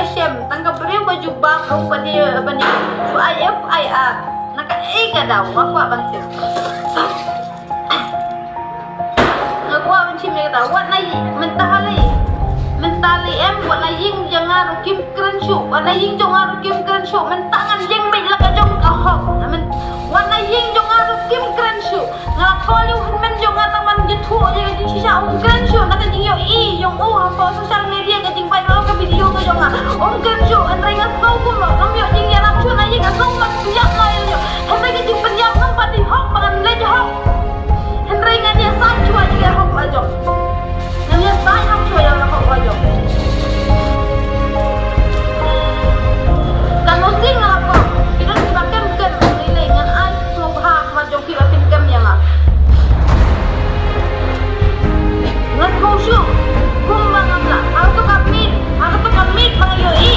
shem tangka beriu baju baru bani ju IF IR naka ega daw ngakwa bantir ngakwa bantim ne daw wat nai mentali em wat nai ying jangaru kim krenshu wat nai ying jangaru kim krenshu mentangan jeng me laka jong kahok wat nai ying jangaru kim krenshu ngakoli men jong ataman gitu je jing sisa krenshu naka jing yo I yong hampa social media ka jing pai ka video ka jong krenshu andrai ngasau ko lo kamyo jing ya rapchu nai ying ngasau ka piak lai yo andrai ka jing penjam ngam pati hok pangan lej hok andrai nganya sa chua jing hok ajo nganya sa hok chua yang hok ajo kalau sing apa kita dipakai kan nilai ngan ai subha ma jong ki apin kam yang ngat kosyo kum bangam la aku kamit mangayo I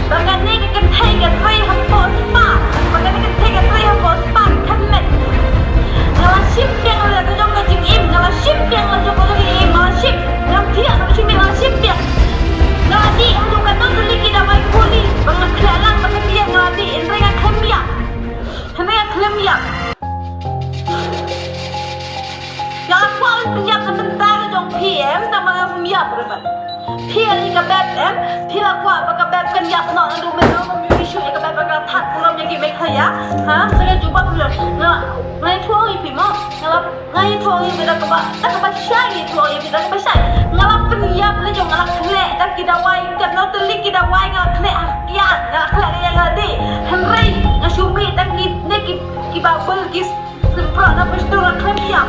bagan ne ke thai ke thai ham pos pa bagan ne ke thai ke thai ham pos pa thammet ngala ship yang la ka jong ka jing im ngala ship yang la jong ka jing im ngala ship ngam thia ka ship ngala ship yang ngala di ang jong ka to tuli ki da mai kuli bangat khalang bangat dia ngala di indra ka khamya yang aku penjam sebentar jong PM sama penjam berapa PM ni kabet tidak kuat pakai kabet penjam nak adu menang isu yang kabet pakai tak pulang yang gimana kaya saya cuba pulang ngai tuang ipi mo ngai tuang ipi dah kebat syai tuang ipi dah kebat syai ngalap penjam le jong ngalap klek dah kita wai kat no telik kita wai ngalap klek kian ngalap klek yang ada henry ngasumi tak ni ki babel ki semprot na pestura khamya